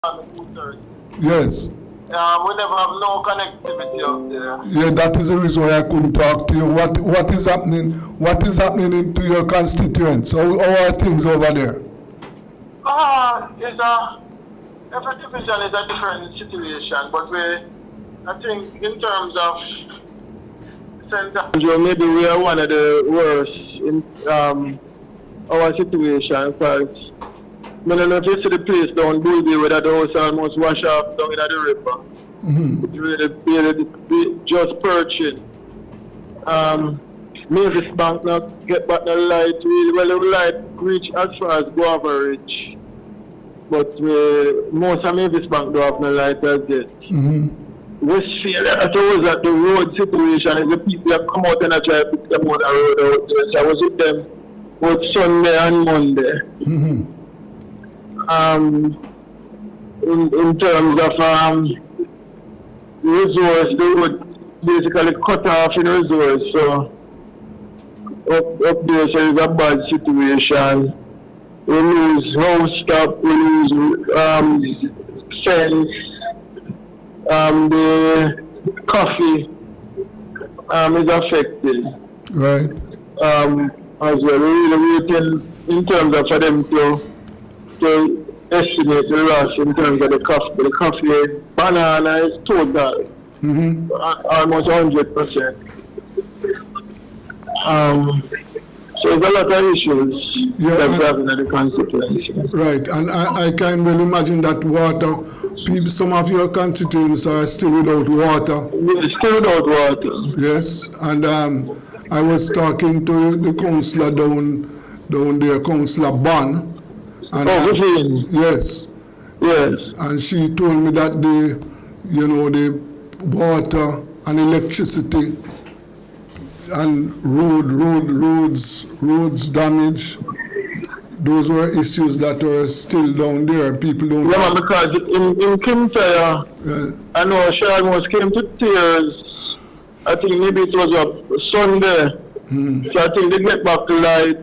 on the 230. Yes. We never have no connectivity up there. Yeah, that is the reason why I couldn't talk to you. What is happening? What is happening to your constituents? How are things over there? Every division is a different situation, but I think in terms of St. Andrew, maybe we are one of the worst in our situation, because I don't know if you see the place down Bulby where the house almost wash off down in the river. It's really just perching. Mavis Bank not get back the light really well. The light reach as far as Guava Ridge, but most of Mavis Bank don't have no light as yet. Westfield, I was at the road situation, and the people have come out and I try to put them on the road out there. So I was with them both Sunday and Monday. In terms of resource, they would basically cut off in resource. So up there, so it's a bad situation. We lose house stop, we lose fence, the coffee is affected. Right. As well, we're really waiting in terms of for them to estimate the loss in terms of the coffee. The coffee banana is total, almost 100%. So there's a lot of issues that we're having in the constituency. Right, and I can well imagine that water, some of your constituents are still without water. We're still without water. Yes, and I was talking to the councillor down there, Councillor Ban. And, yes. Yes. And she told me that the water and electricity and roads damage, those were issues that are still down there. People don't. Yeah, because in Kintyre, I know she almost came to tears. I think maybe it was a Sunday. So I think they get back to light.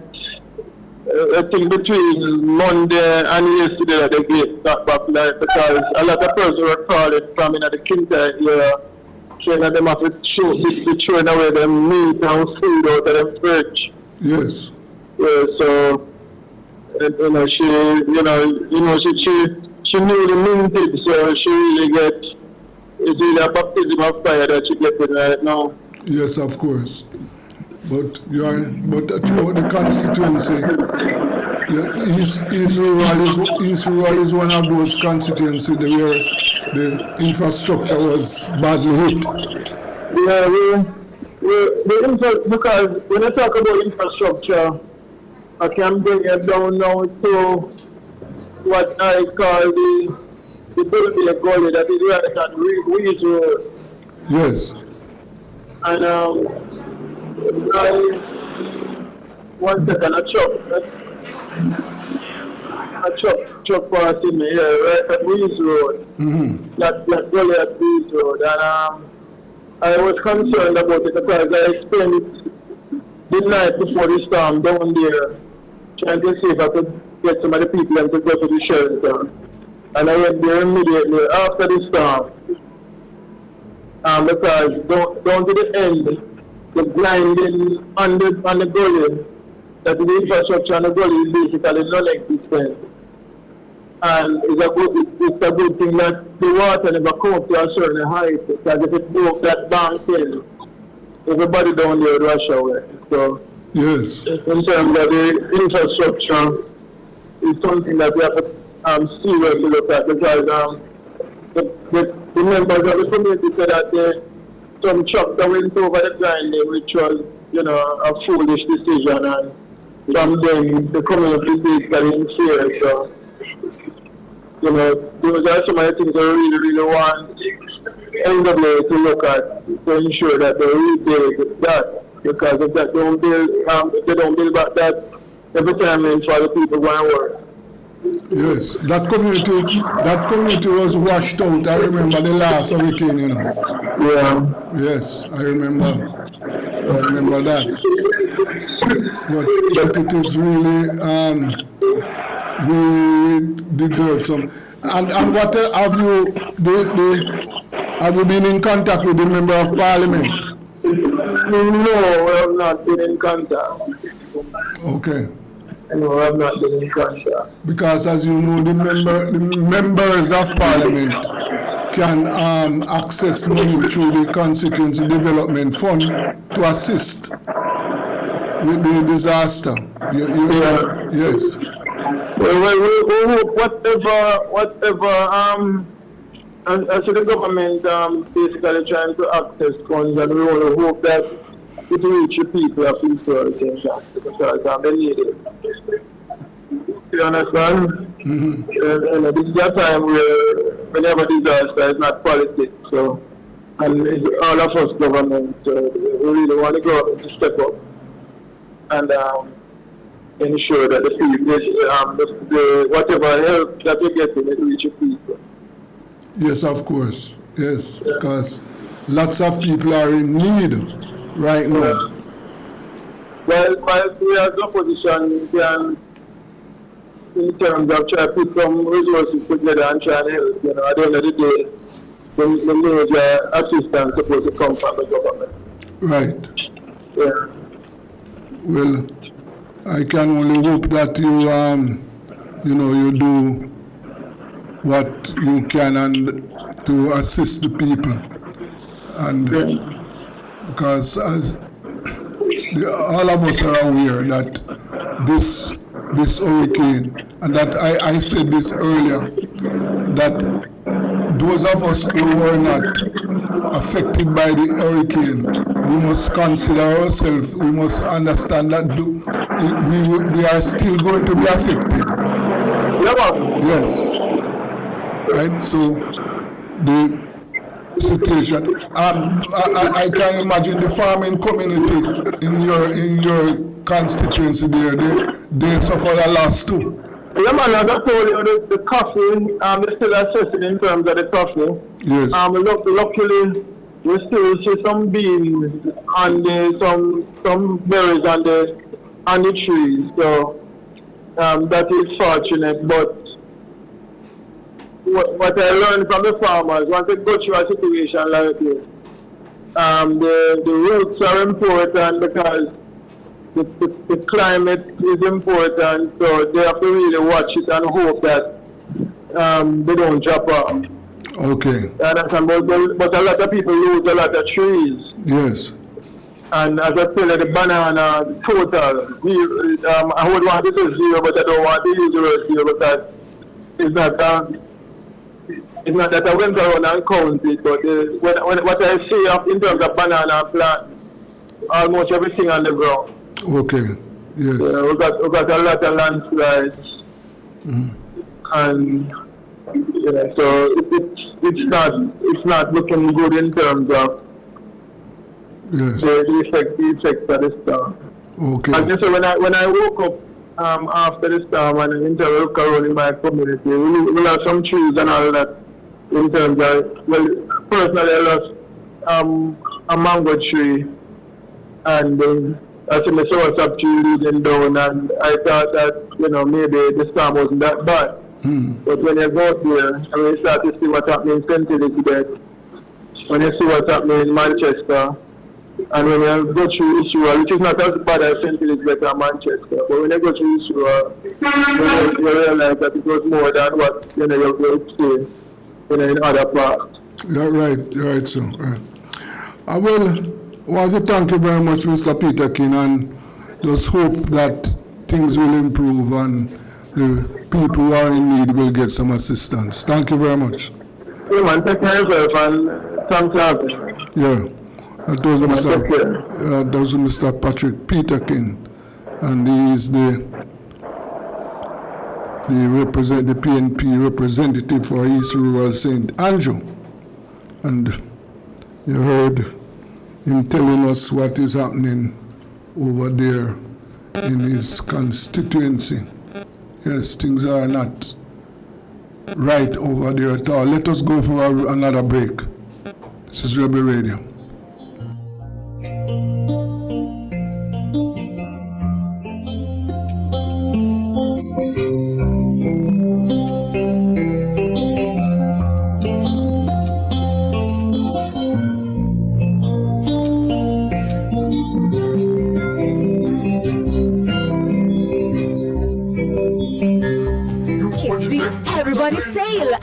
I think between Monday and yesterday they get back light, because a lot of persons were calling from in the Kintyre area, saying that they have to throw away their meat and food out of the fridge. Yes. Yeah, so she knew the minted, so she really it's really a baptism of fire that she gets right now. Yes, of course. But throughout the constituency, East Rural is one of those constituencies where the infrastructure was badly hit. Yeah, because when I talk about infrastructure, I can bring it down now to what I call the Bulby Gully, that is right at Rees Road. Yes. And one second, a truck passing me here, right at Rees Road. That gully at Rees Road. And I was concerned about it because I spent the night before the storm down there trying to see if I could get some of the people and to go to the shelter. And I went there immediately after the storm. Because down to the end, the blinding on the gully, that the infrastructure on the gully is basically non-existent. And it's a good thing that the water never come up to a certain height, because if it broke that bank in, everybody down there would rush away. So, yes. In terms of the infrastructure, it's something that we have to seriously look at, because the members of the community said that some trucks that went over the grinding, which was, a foolish decision, and from then the community basically in fear. So, those are some of the things I really want NWA to look at to ensure that they rebuild that, because if that don't build, if they don't build back that, every time means for the people going to work. Yes, that community was washed out. I remember the last hurricane, Yeah. Yes, I remember that. But it is really We deserve some. And what have you been in contact with the member of parliament? No, we have not been in contact. Okay. No, we have not been in contact. Because as you know, the members of parliament can access money through the constituency development fund to assist with the disaster. Yeah. Yes. Well, we hope whatever as the government basically trying to access funds, and we only hope that it reach the people of Israel because they need it. You understand? And this is a time where whenever disaster is not politics, so and it's all of us government, we really want the government to step up and ensure that the people, whatever help that we get in it reaches people. Yes, of course. Yes, because lots of people are in need right now. Well, we as opposition can, in terms of trying to put some resources together and try and help, at the end of the day, the major assistance supposed to come from the government. Right. Yeah. Well, I can only hope that you do what you can and to assist the people, and because all of us are aware that this hurricane, and that I said this earlier, that those of us who were not affected by the hurricane, we must consider ourselves, we must understand that we are still going to be affected. Yes. Right, so the situation, I can imagine the farming community in your constituency there, they suffer a loss too. Yeah, man, I told you the coffee, they're still assessing in terms of the coffee. Yes. Luckily, we still see some beans and some berries on the trees, so that is fortunate, but what I learned from the farmers, once they go through a situation like this, the roots are important because the climate is important, so they have to really watch it and hope that they don't drop off. Okay. But a lot of people lose a lot of trees. Yes. And as I said, the banana total, I would want it to zero, but I don't want to use the word zero because it's not that I went around and counted, but what I see in terms of banana plant, almost everything on the ground. Okay. Yes. We got a lot of landslides, and so it's not looking good in terms of the effect of the storm. Okay. And so when I woke up after the storm and in terms of around in my community, we lost some trees and all that. In terms of, well, personally I lost a mango tree, and I see my soursop tree leading down, and I thought that maybe the storm wasn't that bad. But when you go out there and you start to see what's happening in St. Elizabeth, when you see what's happening in Manchester, and when you go through Israel, which is not as bad as St. Elizabeth or Manchester, but when you go through Israel, you realize that it was more than what you would see in other parts. You're right, sir. Right. I want to thank you very much, Mr. Peter King, and just hope that things will improve and the people who are in need will get some assistance. Thank you very much. Yeah, man, take care of yourself, and thanks for having me. Yeah. That was Mr. Patrick Peter King, and he is the PNP representative for East Rural St. Andrew. And you heard him telling us what is happening over there in his constituency. Yes, things are not right over there at all. Let us go for another break. This is Rebel Radio.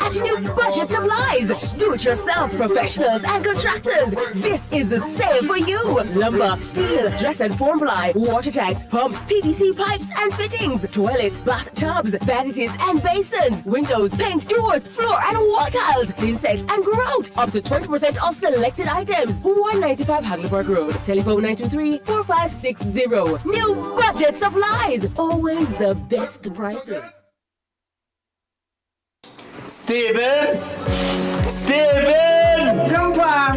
at New Budget Supplies. Do-it-yourself professionals and contractors. This is the sale for you. Lumber, steel, dress and form ply, water tanks, pumps, PVC pipes and fittings, toilets, bathtubs, vanities and basins, windows, paint, doors, floor and wall tiles, insects and grout. Up to 20% off selected items. 195 Hagley Park Road. Telephone 923-4560. New Budget Supplies. Always the best prices. Steven! Steven! Grandpa,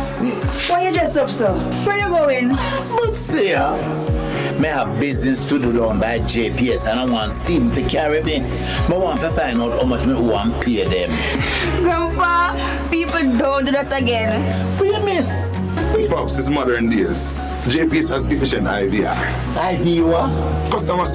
why you dressed up so? Where you going? But see ya. Me have business to do down by JPS and I want Steven to carry me. I want to find out how much me want to pay them. Grandpa, people don't do that again. What do you mean? Pops is modern days. JPS has efficient IVR. IVR? Customer